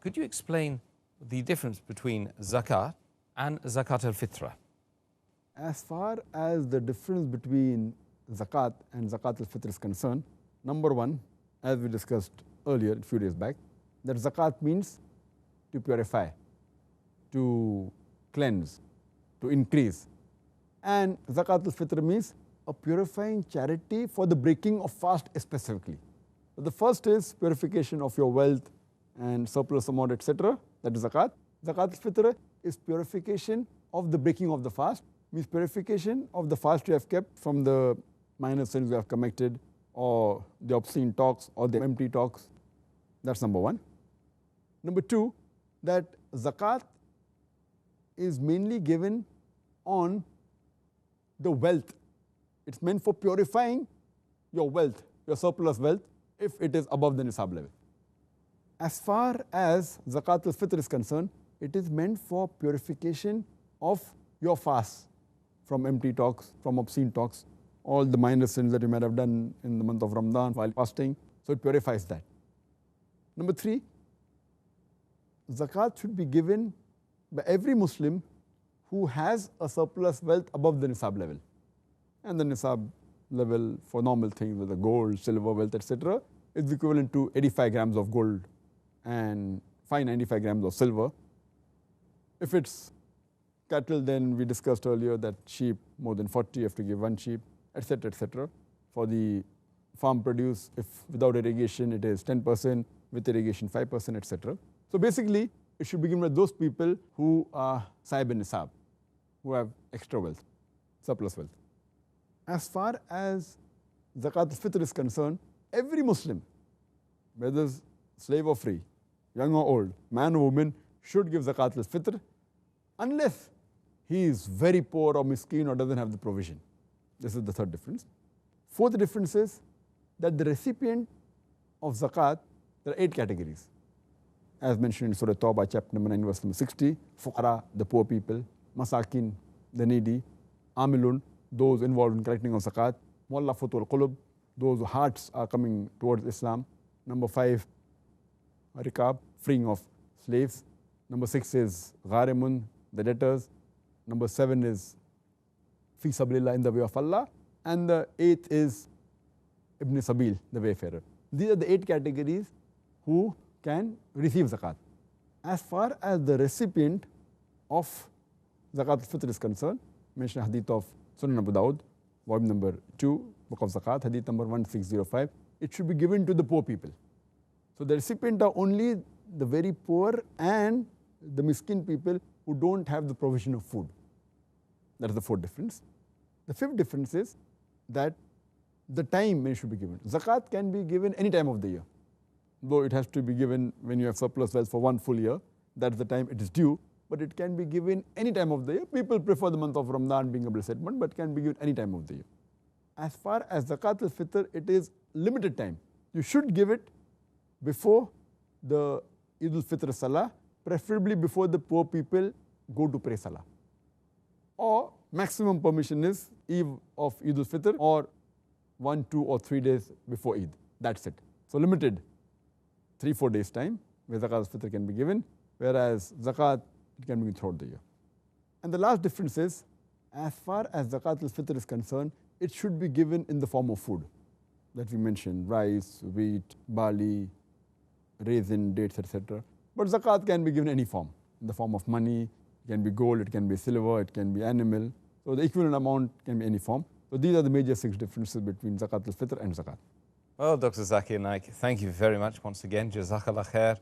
Could you explain the difference between Zakat and Zakat al-Fitra? As far as the difference between Zakat and Zakat al-Fitr is concerned, number one, as we discussed earlier, a few days back, that Zakat means to purify, to cleanse, to increase. And Zakat al-Fitr means a purifying charity for the breaking of fast specifically. So the first is purification of your wealth and surplus amount, etc. That is Zakat. Zakat al-Fitr is purification of the breaking of the fast, means purification of the fast you have kept from the minor sins you have committed, or the obscene talks, or the empty talks. That's number one. Number two, that Zakat is mainly given on the wealth. It's meant for purifying your wealth, your surplus wealth, if it is above the nisab level. As far as Zakat al-Fitr is concerned, it is meant for purification of your fast from empty talks, from obscene talks, all the minor sins that you might have done in the month of Ramadan while fasting. So it purifies that. Number three, Zakat should be given by every Muslim who has a surplus wealth above the nisab level. And the nisab level for normal things, whether gold, silver, wealth, etc., is equivalent to 85 grams of gold and 595 grams of silver. If it's cattle, then we discussed earlier that sheep, more than 40, you have to give one sheep, etc., etc. For the farm produce, if without irrigation, it is 10%, with irrigation 5%, etc. So basically, it should be given by those people who are sahib nisab, who have extra wealth, surplus wealth. As far as Zakat al-Fitr is concerned, every Muslim, whether slave or free, young or old, man or woman, should give Zakat al-Fitr unless he is very poor or miskeen or doesn't have the provision. This is the third difference. Fourth difference is that the recipient of Zakat, there are 8 categories. As mentioned in Surah Tawbah, chapter number 9, verse number 60, Fuqara, the poor people, Masakin, the needy, Amilun, those involved in collecting of Zakat, Muallafatul Qulub, those whose hearts are coming towards Islam. Number 5, Rikab, freeing of slaves. Number 6 is Gharimun, the debtors. Number 7 is Fi Sabilillah, in the way of Allah. And the 8th is Ibn Sabil, the wayfarer. These are the 8 categories who can receive Zakat. As far as the recipient of Zakat al-Fitr is concerned, mentioned hadith of Sunan Abu Dawud, volume number 2, book of Zakat, hadith number 1605, it should be given to the poor people. So the recipient are only the very poor and the miskin people who don't have the provision of food. That is the fourth difference. The fifth difference is that the time when it should be given. Zakat can be given any time of the year, though it has to be given when you have surplus wealth for 1 full year. That's the time it is due. But it can be given any time of the year. People prefer the month of Ramadan being a blessed month, but can be given any time of the year. As far as Zakat al-Fitr, it is limited time. You should give it before the Eid al-Fitr Salah, preferably before the poor people go to pray Salah. Or maximum permission is Eve of Eid al-Fitr or 1, 2 or 3 days before Eid. That's it. So limited 3-4 days time where Zakat al-Fitr can be given, whereas Zakat, it can be given throughout the year. And the last difference is, as far as Zakat al-Fitr is concerned, it should be given in the form of food that we mentioned: rice, wheat, barley, raisin, dates, etc. But Zakat can be given any form, in the form of money. It can be gold, it can be silver, it can be animal. So the equivalent amount can be any form. So these are the major 6 differences between Zakat al-Fitr and Zakat. Well, Dr. Zakir Naik, thank you very much once again. Jazakallah khair.